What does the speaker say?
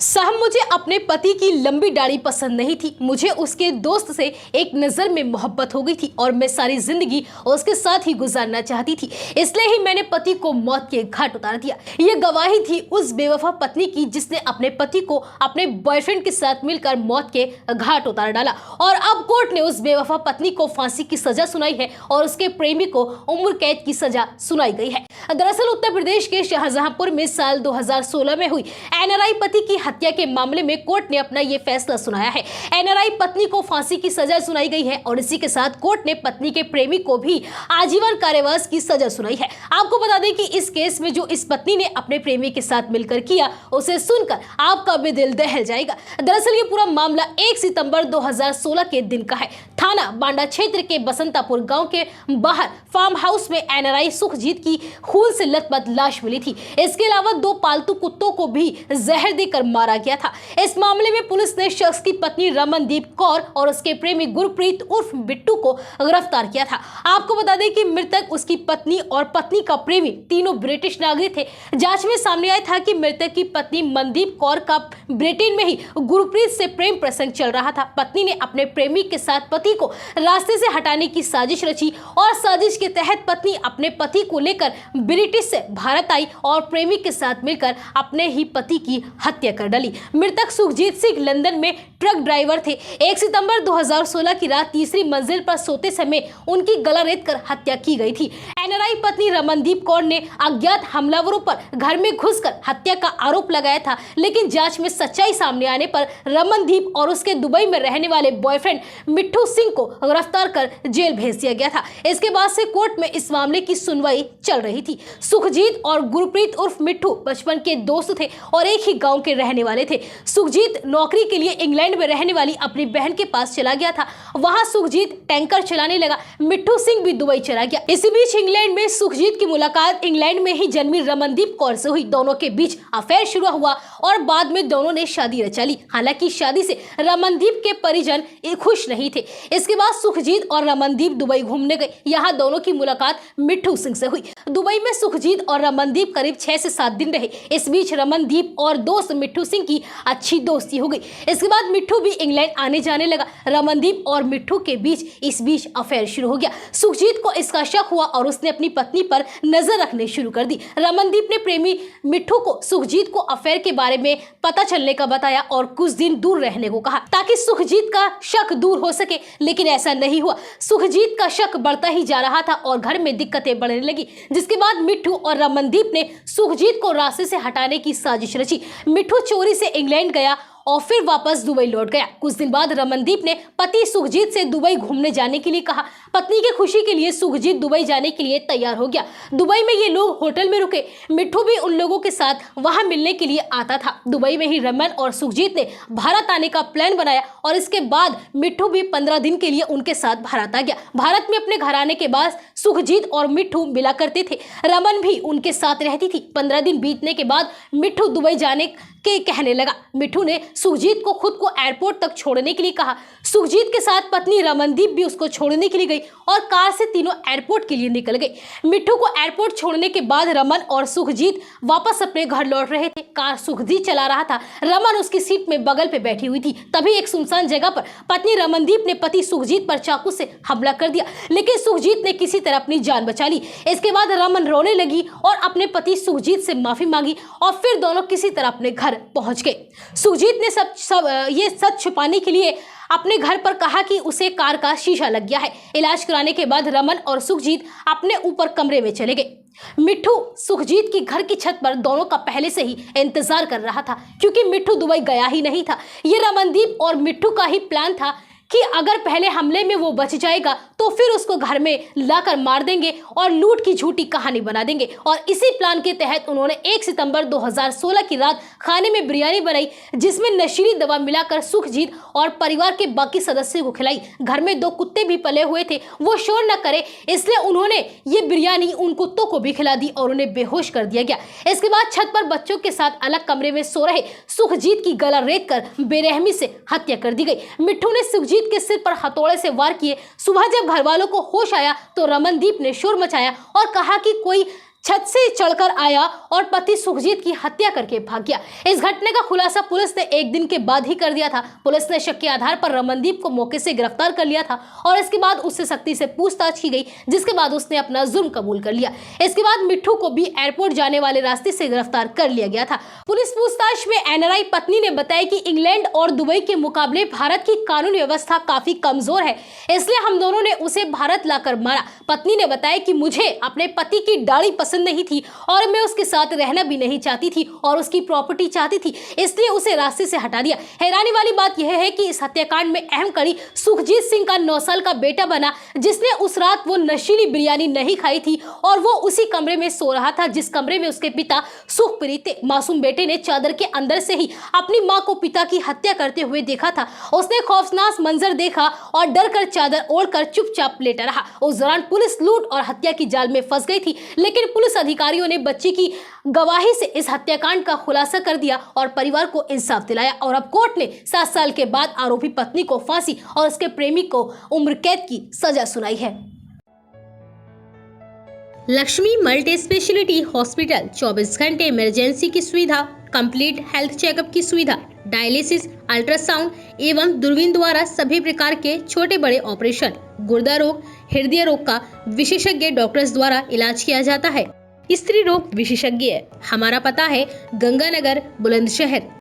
साहब, मुझे अपने पति की लंबी दाढ़ी पसंद नहीं थी। मुझे उसके दोस्त से एक नज़र में मोहब्बत हो गई थी और मैं सारी जिंदगी उसके साथ ही गुजारना चाहती थी। इसलिए ही मैंने पति को मौत के घाट उतार दिया। ये गवाही थी उस बेवफा पत्नी की जिसने अपने पति को अपने बॉयफ्रेंड के साथ मिलकर मौत के घाट उतार डाला। और अब कोर्ट ने उस बेवफा पत्नी को फांसी की सजा सुनाई है और उसके प्रेमी को उम्र कैद की सजा सुनाई गई है। दरअसल उत्तर प्रदेश के शाहजहांपुर में साल 2016 में हुई एनआरआई पति की हत्या के मामले में कोर्ट ने अपना ये फैसला सुनाया है। एनआरआई पत्नी को फांसी की सजा सुनाई गई है और इसी के साथ कोर्ट ने पत्नी के प्रेमी को भी आजीवन कारावास की सजा सुनाई है। आपको बता दें कि इस केस में जो इस पत्नी ने अपने प्रेमी के साथ मिलकर किया, उसे सुनकर आपका भी दिल दहल जाएगा। दरअसल ये पूरा मामला 1 सितंबर 2016 के दिन का है। थाना बांडा क्षेत्र के बसंतापुर गांव के बाहर फार्म हाउस में एनआरआई सुखजीत की खून से लथपथ लाश मिली थी। इसके अलावा 2 पालतू कुत्तों को भी जहर देकर मारा गया था। इस मामले में पुलिस ने शख्स की पत्नी रमनदीप कौर और उसके प्रेमी गुरप्रीत उर्फ बिट्टू को गिरफ्तार किया था। आपको बता दें कि मृतक, उसकी पत्नी और पत्नी का प्रेमी तीनों ब्रिटिश नागरिक थे। जांच में सामने आया था कि मृतक की पत्नी मनदीप कौर का ब्रिटेन में ही गुरप्रीत से प्रेम प्रसंग चल रहा था। पत्नी ने अपने प्रेमी के साथ पति को रास्ते से हटाने की साजिश रची और साजिश के तहत पत्नी अपने पति को लेकर ब्रिटिश से भारत आई और प्रेमी के साथ मिलकर अपने ही पति की हत्या कर डाली। मृतक सुखजीत सिंह लंदन में ट्रक ड्राइवर थे। 1 सितंबर 2016 की रात तीसरी मंजिल पर सोते समय उनकी गला रेतकर हत्या की गई थी। एनआरआई पत्नी रमनदीप कौर ने अज्ञात हमलावरों पर घर में घुसकर हत्या का आरोप लगाया था, लेकिन जांच में सच्चाई सामने आने पर रमनदीप और उसके दुबई में रहने वाले बॉयफ्रेंड मिट्ठू सिंह को गिरफ्तार कर जेल भेज दिया गया था। इसके बाद से कोर्ट में इस मामले की सुनवाई चल रही थी। सुखजीत और गुरप्रीत उर्फ मिट्ठू बचपन के दोस्त थे और एक ही गांव के रहने वाले थे। सुखजीत नौकरी के लिए इंग्लैंड में रहने वाली अपनी बहन के पास चला गया था। वहां सुखजीत टैंकर चलाने लगा। मिट्ठू सिंह भी दुबई चला गया। इसी बीच इंग्लैंड में सुखजीत की मुलाकात इंग्लैंड में ही जन्मी रमनदीप कौर से हुई। दोनों के बीच अफेयर शुरू हुआ और बाद में दोनों ने शादी रचा ली। हालांकि शादी से रमनदीप के परिजन खुश नहीं थे। इसके बाद सुखजीत और रमनदीप दुबई घूमने गए। यहाँ दोनों की मुलाकात मिट्ठू सिंह से हुई। दुबई में सुखजीत और रमनदीप करीब 6 से 7 दिन रहे। इस बीच रमनदीप और दोस्त मिट्ठू सिंह की अच्छी दोस्ती हो गई। इसके बाद मिट्ठू भी इंग्लैंड आने जाने लगा। रमनदीप और मिट्ठू के बीच इस बीच अफेयर शुरू हो गया। सुखजीत को इसका शक हुआ और उसने अपनी पत्नी पर नजर रखने शुरू कर दी। रमनदीप ने प्रेमी मिट्ठू को सुखजीत को अफेयर के बारे में पता चलने का बताया और कुछ दिन दूर रहने को कहा ताकि सुखजीत का शक दूर हो सके, लेकिन ऐसा नहीं हुआ। सुखजीत का शक बढ़ता ही जा रहा था और घर में दिक्कतें बढ़ने लगी, जिसके बाद मिट्ठू और रमनदीप ने सुखजीत को रास्ते से हटाने की साजिश रची। मिट्ठू चोरी से इंग्लैंड गया और फिर वापस दुबई लौट गया। कुछ दिन बाद रमनदीप ने पति सुखजीत से दुबई घूमने जाने के लिए कहा। पत्नी की खुशी के लिए सुखजीत दुबई जाने के लिए तैयार हो गया। दुबई में ये लोग होटल में रुके। मिट्ठू भी उन लोगों के साथ वहां मिलने के लिए आता था। दुबई में ही रमन और सुखजीत ने भारत आने का प्लान बनाया और इसके बाद मिट्ठू भी 15 दिन के लिए उनके साथ भारत आ गया। भारत में अपने घर आने के बाद सुखजीत और मिट्ठू मिला करते थे। रमन भी उनके साथ रहती थी। 15 दिन बीतने के बाद मिट्ठू दुबई जाने के कहने लगा। मिट्ठू ने सुखजीत को खुद को एयरपोर्ट तक छोड़ने के लिए कहा। सुखजीत के साथ पत्नी रमनदीप भी उसको छोड़ने के लिए गई और कार से तीनों एयरपोर्ट के लिए निकल गए। मिट्ठू को एयरपोर्ट छोड़ने के बाद रमन और सुखजीत वापस अपने घर लौट रहे थे। कार सुखजीत चला रहा था। रमन उसकी सीट में बगल पे बैठी हुई थी। तभी एक सुनसान जगह पर पत्नी रमनदीप ने पति सुखजीत पर चाकू से हमला कर दिया, लेकिन सुखजीत ने किसी तरह अपनी जान बचा ली। इसके बाद रमन रोने लगी और अपने पति सुखजीत से माफी मांगी और फिर दोनों किसी तरह अपने घर पहुंच गए। सुखजीत ने ये सच छुपाने के लिए अपने घर पर कहा कि उसे कार का शीशा लग गया है। इलाज कराने के बाद रमन और सुखजीत अपने ऊपर कमरे में चले गए। मिट्ठू सुखजीत की घर की छत पर दोनों का पहले से ही इंतजार कर रहा था, क्योंकि मिट्ठू दुबई गया ही नहीं था। ये रमनदीप और मिट्ठू का ही प्लान था कि अगर पहले हमले में वो बच जाएगा तो फिर उसको घर में लाकर मार देंगे और लूट की झूठी कहानी बना देंगे। और इसी प्लान के तहत उन्होंने 1 सितंबर 2016 की रात खाने में बिरयानी बनाई, जिसमें नशीली दवा मिलाकर सुखजीत और परिवार के बाकी सदस्यों को खिलाई। घर में 2 कुत्ते भी पले हुए थे, वो शोर न करे इसलिए उन्होंने ये बिरयानी उन कुत्तों को भी खिला दी और उन्हें बेहोश कर दिया गया। इसके बाद छत पर बच्चों के साथ अलग कमरे में सो रहे सुखजीत की गला रेत कर बेरहमी से हत्या कर दी गई। मिट्ठू ने सुखजीत के सिर पर हथौड़े से वार किए। सुबह जब घर वालों को होश आया तो रमनदीप ने शोर मचाया और कहा कि कोई छत से चढ़कर आया और पति सुखजीत की हत्या करके भाग गया। इस घटने का खुलासा पुलिस ने एक दिन के बाद ही कर दिया था। पुलिस ने शक के आधार पर रमनदीप को मौके से गिरफ्तार कर लिया था और इसके बाद उससे सख्ती से पूछताछ की गई, जिसके बाद उसने अपना जुर्म कबूल कर लिया। इसके बाद मिट्ठू को भी एयरपोर्ट जाने वाले रास्ते से गिरफ्तार कर लिया गया था। पुलिस पूछताछ में एनआरआई पत्नी ने बताया कि इंग्लैंड और दुबई के मुकाबले भारत की कानून व्यवस्था काफी कमजोर है, इसलिए हम दोनों ने उसे भारत लाकर मारा। पत्नी ने बताया कि मुझे अपने पति की दाढ़ी पसंद नहीं थी और मैं उसके साथ रहना भी नहीं चाहती थी और उसकी प्रॉपर्टी चाहती थी, इसलिए उसे रास्ते से हटा दिया। हैरानी वाली बात यह है कि इस हत्याकांड में अहम कड़ी सुखजीत सिंह का 9 साल का बेटा बना, जिसने उस रात वो नशीली बिरयानी नहीं खाई थी और वो उसी कमरे में सो रहा था जिस कमरे में उसके पिता सुखप्रीत थे। मासूम बेटे ने चादर के अंदर से ही अपनी मां को पिता की हत्या करते हुए देखा था। उसने खौफनाक मंजर देखा और डर कर चादर ओढ़कर चुपचाप लेटा रहा। उस दौरान पुलिस लूट और हत्या की जाल में फंस गई थी, लेकिन पुलिस अधिकारियों ने बच्ची की गवाही से इस हत्याकांड का खुलासा कर दिया और परिवार को इंसाफ दिलाया। और अब कोर्ट ने 7 साल के बाद आरोपी पत्नी को फांसी और उसके प्रेमी को उम्र कैद की सजा सुनाई है। लक्ष्मी मल्टी स्पेशलिटी हॉस्पिटल 24 घंटे इमरजेंसी की सुविधा, कंप्लीट हेल्थ चेकअप की सुविधा, डायलिसिस, अल्ट्रासाउंड एवं दूरबीन द्वारा सभी प्रकार के छोटे बड़े ऑपरेशन, गुर्दा रोग, हृदय रोग का विशेषज्ञ डॉक्टर्स द्वारा इलाज किया जाता है। स्त्री रोग विशेषज्ञ। हमारा पता है गंगानगर, बुलंदशहर।